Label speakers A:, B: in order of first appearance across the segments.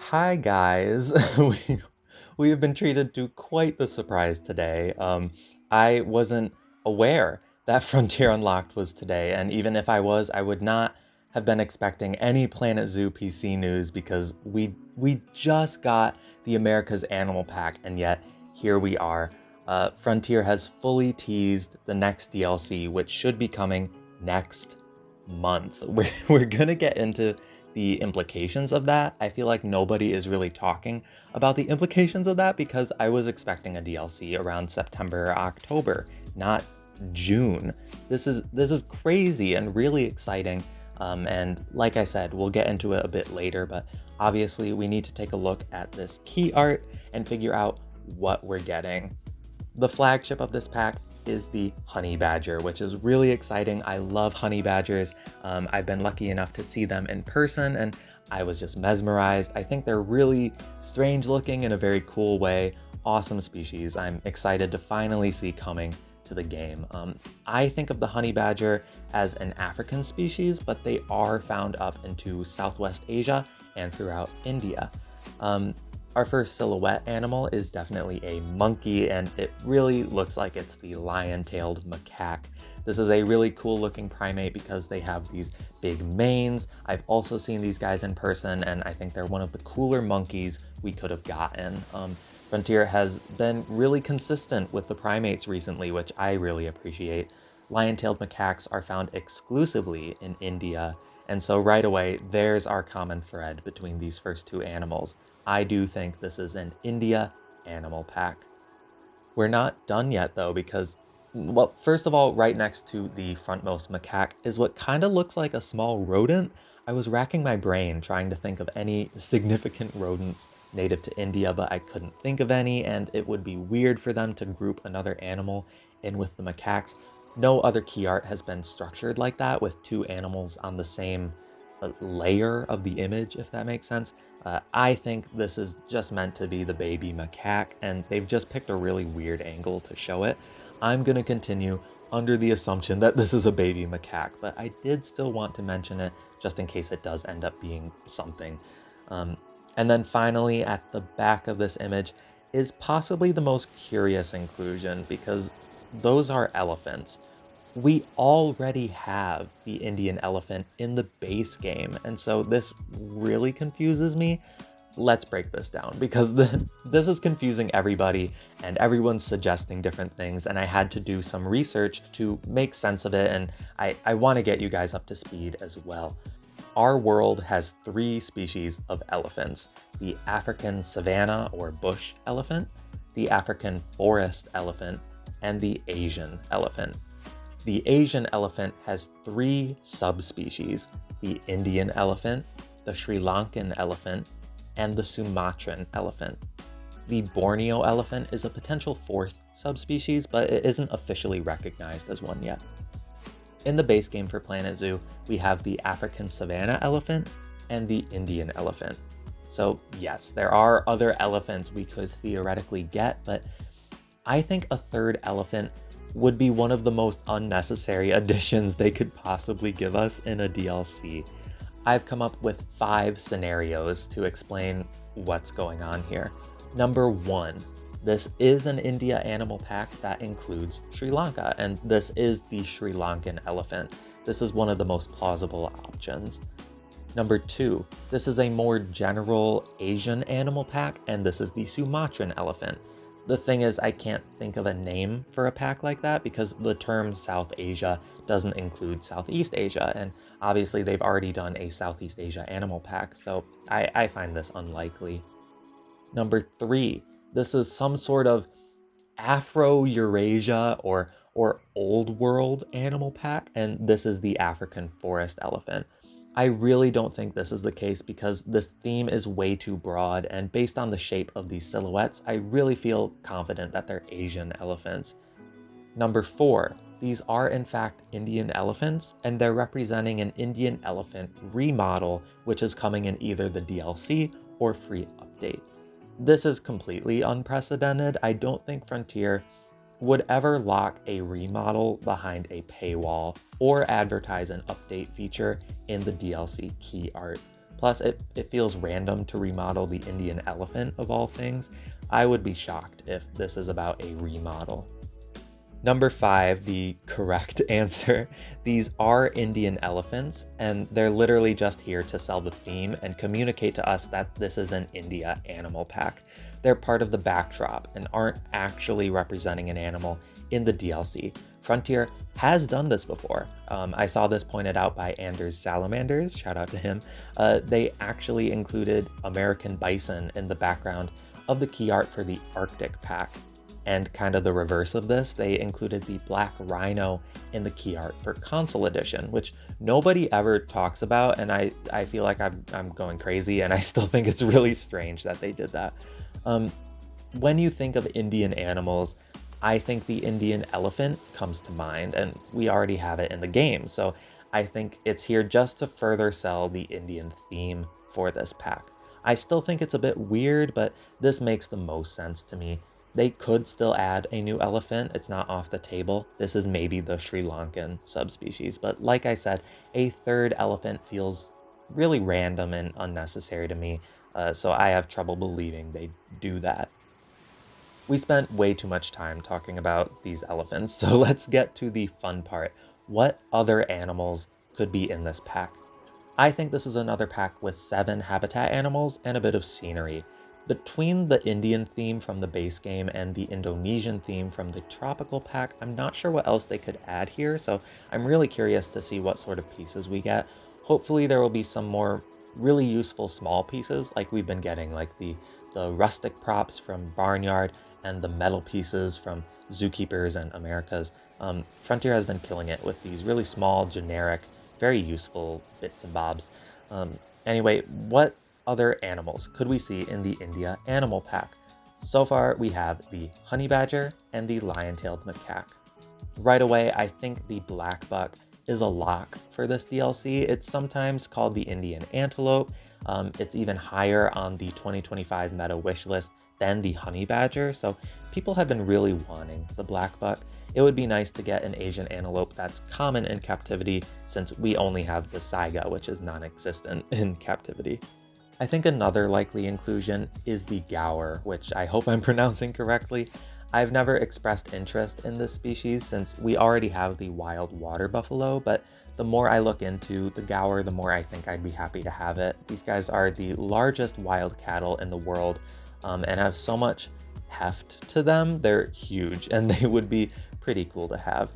A: Hi guys. we have been treated to quite the surprise today. I wasn't aware that Frontier Unlocked was today, and even if I was, I would not have been expecting any Planet Zoo PC news because we just got the America's Animal Pack, and yet here we are. Frontier has fully teased the next DLC, which should be coming next month. We're gonna get into the implications of that. I feel like nobody is really talking about the implications of that because I was expecting a DLC around September or October, not June. This is crazy and really exciting. And like I said, we'll get into it a bit later, but obviously we need to take a look at this key art and figure out what we're getting. The flagship of this pack is the honey badger, which is really exciting. I love honey badgers. I've been lucky enough to see them in person and I was just mesmerized. I think they're really strange looking in a very cool way. Awesome species. I'm excited to finally see coming to the game. I think of the honey badger as an African species, but they are found up into Southwest Asia and throughout India. Our first silhouette animal is definitely a monkey, and it really looks like it's the lion-tailed macaque. This is a really cool looking primate because they have these big manes. I've also seen these guys in person, and I think they're one of the cooler monkeys we could have gotten. Frontier has been really consistent with the primates recently, which I really appreciate. Lion-tailed macaques are found exclusively in India, and so right away, there's our common thread between these first two animals. I do think this is an India animal pack. We're not done yet though, because, well, first of all, right next to the frontmost macaque is what kind of looks like a small rodent. I was racking my brain trying to think of any significant rodents native to India, but I couldn't think of any, and it would be weird for them to group another animal in with the macaques. No other key art has been structured like that, with two animals on the same layer of the image, if that makes sense. I think this is just meant to be the baby macaque, and they've just picked a really weird angle to show it. I'm gonna continue under the assumption that this is a baby macaque, but I did still want to mention it just in case it does end up being something. And then finally, at the back of this image is possibly the most curious inclusion because those are elephants. We already have the Indian elephant in the base game, and so this really confuses me. Let's break this down because this is confusing everybody and everyone's suggesting different things, and I had to do some research to make sense of it, and I want to get you guys up to speed as well. Our world has three species of elephants: the African savanna or bush elephant, the African forest elephant, and the Asian elephant. The Asian elephant has three subspecies: the Indian elephant, the Sri Lankan elephant, and the Sumatran elephant. The Borneo elephant is a potential fourth subspecies, but it isn't officially recognized as one yet. In the base game for Planet Zoo, we have the African savanna elephant and the Indian elephant. So yes, there are other elephants we could theoretically get, but I think a third elephant would be one of the most unnecessary additions they could possibly give us in a DLC. I've come up with 5 scenarios to explain what's going on here. Number 1, this is an India animal pack that includes Sri Lanka, and this is the Sri Lankan elephant. This is one of the most plausible options. Number 2, this is a more general Asian animal pack, and this is the Sumatran elephant. The thing is, I can't think of a name for a pack like that because the term South Asia doesn't include Southeast Asia, and obviously they've already done a Southeast Asia animal pack, so I find this unlikely. Number 3, this is some sort of Afro-Eurasia or Old World animal pack, and this is the African forest elephant. I really don't think this is the case because this theme is way too broad, and based on the shape of these silhouettes, I really feel confident that they're Asian elephants. Number 4, these are in fact Indian elephants, and they're representing an Indian elephant remodel, which is coming in either the DLC or free update. This is completely unprecedented. I don't think Frontier would ever lock a remodel behind a paywall or advertise an update feature in the DLC key art. Plus, it feels random to remodel the Indian elephant of all things. I would be shocked if this is about a remodel. Number 5, the correct answer. These are Indian elephants, and they're literally just here to sell the theme and communicate to us that this is an India animal pack. They're part of the backdrop and aren't actually representing an animal in the DLC. Frontier has done this before. I saw this pointed out by Anders Salamanders, shout out to him. They actually included American bison in the background of the key art for the Arctic pack. And kind of the reverse of this, they included the black rhino in the key art for console edition, which nobody ever talks about, and I feel like I'm going crazy, and I still think it's really strange that they did that. When you think of Indian animals, I think the Indian elephant comes to mind, and we already have it in the game, so I think it's here just to further sell the Indian theme for this pack. I still think it's a bit weird, but this makes the most sense to me. They could still add a new elephant, it's not off the table. This is maybe the Sri Lankan subspecies, but like I said, a third elephant feels really random and unnecessary to me, so I have trouble believing they do that. We spent way too much time talking about these elephants, so let's get to the fun part. What other animals could be in this pack? I think this is another pack with 7 habitat animals and a bit of scenery. Between the Indian theme from the base game and the Indonesian theme from the tropical pack, I'm not sure what else they could add here, so I'm really curious to see what sort of pieces we get. Hopefully there will be some more really useful small pieces like we've been getting, like the rustic props from Barnyard and the metal pieces from Zookeepers and Americas. Frontier has been killing it with these really small, generic, very useful bits and bobs. Anyway, what other animals could we see in the India animal pack? So far, we have the honey badger and the lion-tailed macaque. Right away, I think the black buck is a lock for this DLC. It's sometimes called the Indian antelope. It's even higher on the 2025 meta wish list than the honey badger, so people have been really wanting the black buck. It would be nice to get an Asian antelope that's common in captivity, since we only have the saiga, which is non-existent in captivity. I think another likely inclusion is the gaur, which I hope I'm pronouncing correctly. I've never expressed interest in this species since we already have the wild water buffalo, but the more I look into the gaur, the more I think I'd be happy to have it. These guys are the largest wild cattle in the world, and have so much heft to them. They're huge, and they would be pretty cool to have.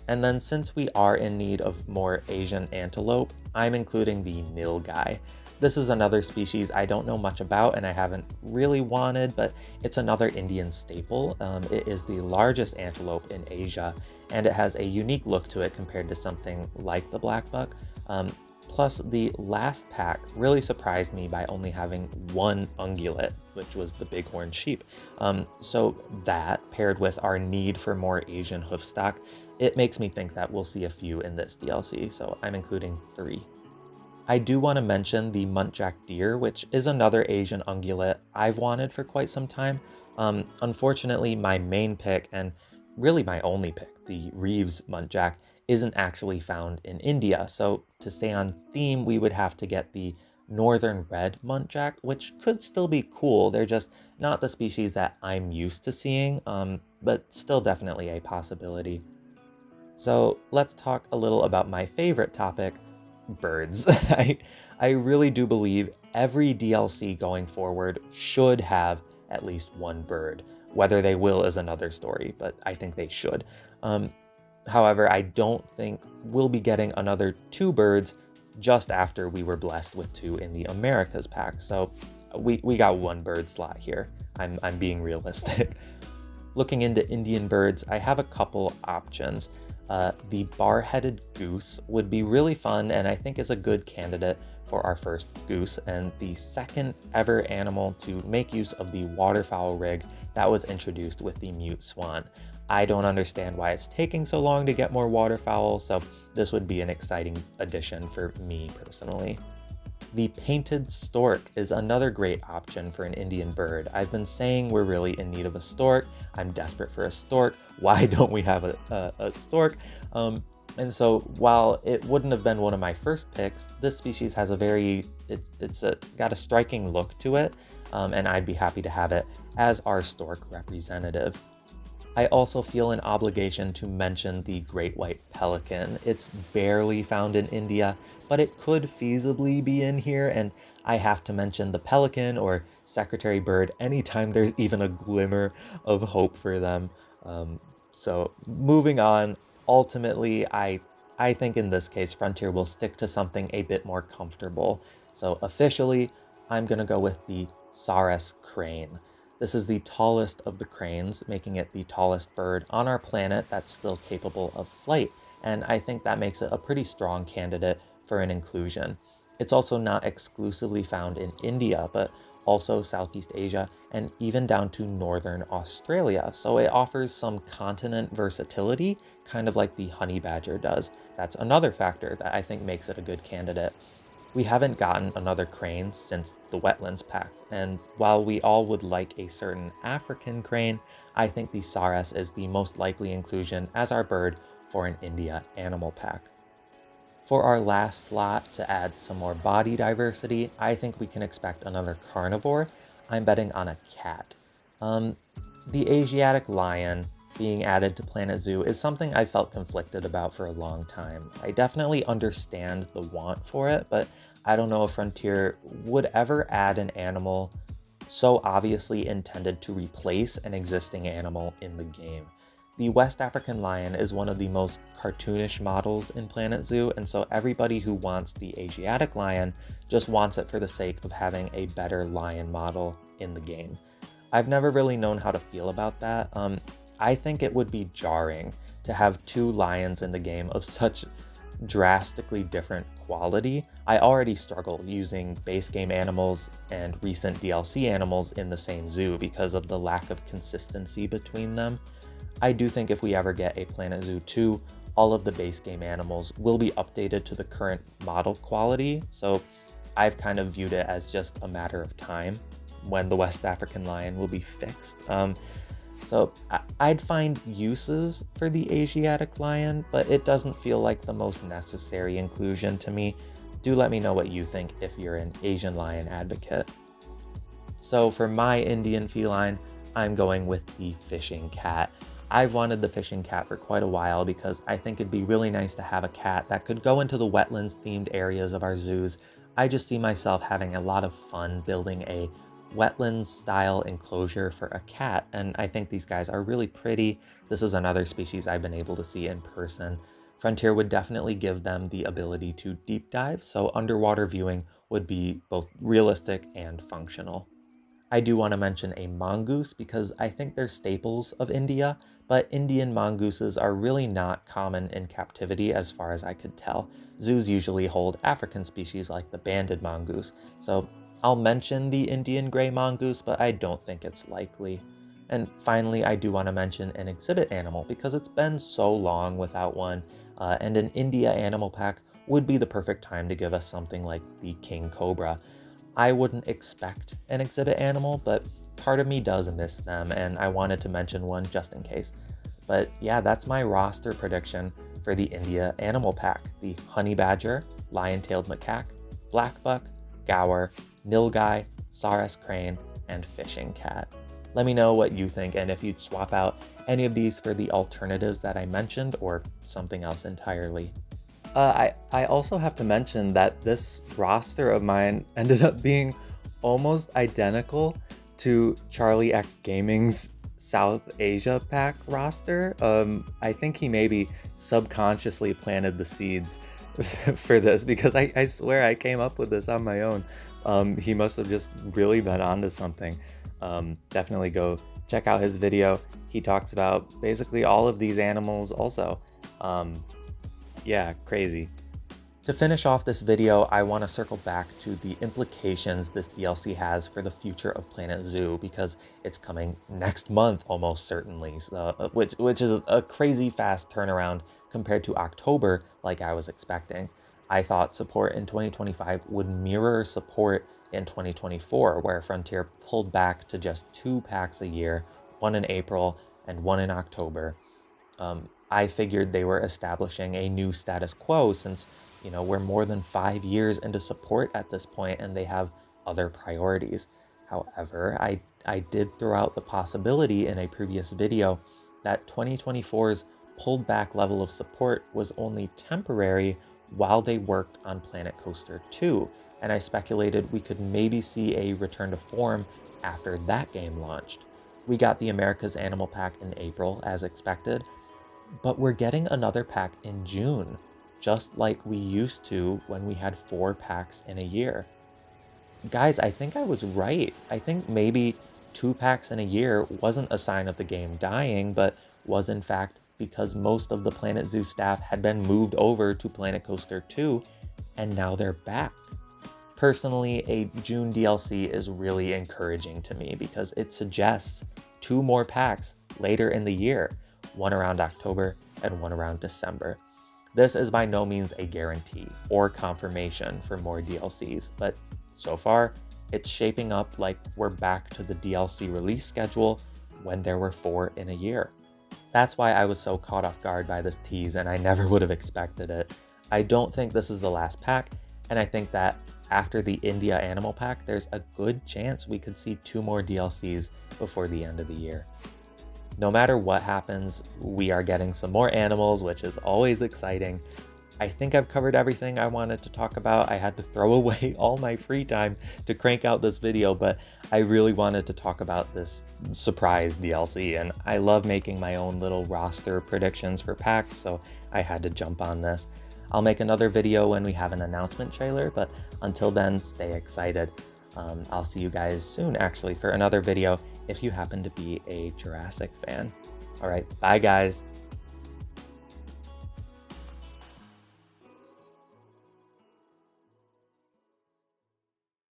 A: And then since we are in need of more Asian antelope, I'm including the nilgai. This is another species I don't know much about and I haven't really wanted, but it's another Indian staple. It is the largest antelope in Asia, and it has a unique look to it compared to something like the black buck. Plus, the last pack really surprised me by only having one ungulate, which was the bighorn sheep. So that, paired with our need for more Asian hoof stock, it makes me think that we'll see a few in this DLC, so I'm including 3. I do want to mention the muntjac deer, which is another Asian ungulate I've wanted for quite some time. Unfortunately, my main pick, and really my only pick, the Reeves muntjac, isn't actually found in India. So to stay on theme, we would have to get the northern red muntjac, which could still be cool. They're just not the species that I'm used to seeing, but still definitely a possibility. So let's talk a little about my favorite topic, birds. I really do believe every DLC going forward should have at least one bird. Whether they will is another story, but I think they should. However, I don't think we'll be getting another 2 birds just after we were blessed with 2 in the Americas pack. So we got 1 bird slot here. I'm being realistic. Looking into Indian birds, I have a couple options. The bar-headed goose would be really fun, and I think is a good candidate for our first goose, and the second ever animal to make use of the waterfowl rig that was introduced with the mute swan. I don't understand why it's taking so long to get more waterfowl, so this would be an exciting addition for me personally. The painted stork is another great option for an Indian bird. I've been saying we're really in need of a stork. I'm desperate for a stork. Why don't we have a stork? And so while it wouldn't have been one of my first picks, this species has a very It's got a striking look to it, and I'd be happy to have it as our stork representative. I also feel an obligation to mention the great white pelican. It's barely found in India, but it could feasibly be in here, and I have to mention the pelican or secretary bird anytime there's even a glimmer of hope for them. Um, so moving on, ultimately, I think in this case, Frontier will stick to something a bit more comfortable. So officially, I'm gonna go with the Saras crane. This is the tallest of the cranes, making it the tallest bird on our planet that's still capable of flight, and I think that makes it a pretty strong candidate for an inclusion. It's also not exclusively found in India, but also Southeast Asia and even down to northern Australia, so it offers some continent versatility, kind of like the honey badger does. That's another factor that I think makes it a good candidate. We haven't gotten another crane since the wetlands pack, and while we all would like a certain African crane, I think the Saras is the most likely inclusion as our bird for an India animal pack. For our last slot to add some more body diversity, I think we can expect another carnivore. I'm betting on a cat. Um, the Asiatic lion being added to Planet Zoo is something I felt conflicted about for a long time. I definitely understand the want for it, but I don't know if Frontier would ever add an animal so obviously intended to replace an existing animal in the game. The West African lion is one of the most cartoonish models in Planet Zoo, and so everybody who wants the Asiatic lion just wants it for the sake of having a better lion model in the game. I've never really known how to feel about that. I think it would be jarring to have two lions in the game of such drastically different quality. I already struggle using base game animals and recent DLC animals in the same zoo because of the lack of consistency between them. I do think if we ever get a Planet Zoo 2, all of the base game animals will be updated to the current model quality, so I've kind of viewed it as just a matter of time when the West African lion will be fixed. So I'd find uses for the Asiatic lion, but it doesn't feel like the most necessary inclusion to me. Do let me know what you think if you're an Asian lion advocate. So for my Indian feline, I'm going with the fishing cat. I've wanted the fishing cat for quite a while because I think it'd be really nice to have a cat that could go into the wetlands themed areas of our zoos. I just see myself having a lot of fun building a wetlands style enclosure for a cat, and I think these guys are really pretty. This is another species I've been able to see in person. Frontier would definitely give them the ability to deep dive, so underwater viewing would be both realistic and functional. I do want to mention a mongoose because I think they're staples of India, but Indian mongooses are really not common in captivity as far as I could tell. Zoos usually hold African species like the banded mongoose, so I'll mention the Indian gray mongoose, but I don't think it's likely. And finally, I do want to mention an exhibit animal because it's been so long without one, and an India animal pack would be the perfect time to give us something like the king cobra. I wouldn't expect an exhibit animal, but part of me does miss them, and I wanted to mention one just in case. But yeah, that's my roster prediction for the India animal pack: the honey badger, lion-tailed macaque, blackbuck, gaur, nilgai, Saras crane, and fishing cat. Let me know what you think and if you'd swap out any of these for the alternatives that I mentioned or something else entirely. I also have to mention that this roster of mine ended up being almost identical to Charlie X Gaming's South Asia pack roster. I think he maybe subconsciously planted the seeds for this because I swear I came up with this on my own. He must have just really been onto something. Definitely go check out his video. He talks about basically all of these animals also. Yeah, crazy. To finish off this video, I want to circle back to the implications this DLC has for the future of Planet Zoo because it's coming next month almost certainly, so, which is a crazy fast turnaround compared to October like I was expecting. I thought support in 2025 would mirror support in 2024, where Frontier pulled back to just 2 packs a year, one in April and one in October. I figured they were establishing a new status quo since We're more than 5 years into support at this point, and they have other priorities. However, I did throw out the possibility in a previous video that 2024's pulled back level of support was only temporary while they worked on Planet Coaster 2, and I speculated we could maybe see a return to form after that game launched. We got the America's Animal Pack in April, as expected, but we're getting another pack in June, just like we used to when we had 4 packs in a year. Guys, I think I was right. I think maybe 2 packs in a year wasn't a sign of the game dying, but was in fact because most of the Planet Zoo staff had been moved over to Planet Coaster 2, and now they're back. Personally, a June DLC is really encouraging to me because it suggests 2 more packs later in the year, one around October and one around December. This is by no means a guarantee or confirmation for more DLCs, but so far, it's shaping up like we're back to the DLC release schedule when there were 4 in a year. That's why I was so caught off guard by this tease, and I never would have expected it. I don't think this is the last pack, and I think that after the India Animal Pack, there's a good chance we could see 2 more DLCs before the end of the year. No matter what happens, we are getting some more animals, which is always exciting. I think I've covered everything I wanted to talk about. I had to throw away all my free time to crank out this video, but I really wanted to talk about this surprise DLC, and I love making my own little roster predictions for packs, so I had to jump on this. I'll make another video when we have an announcement trailer, but until then, stay excited. I'll see you guys soon, actually, for another video if you happen to be a Jurassic fan. All right, bye guys.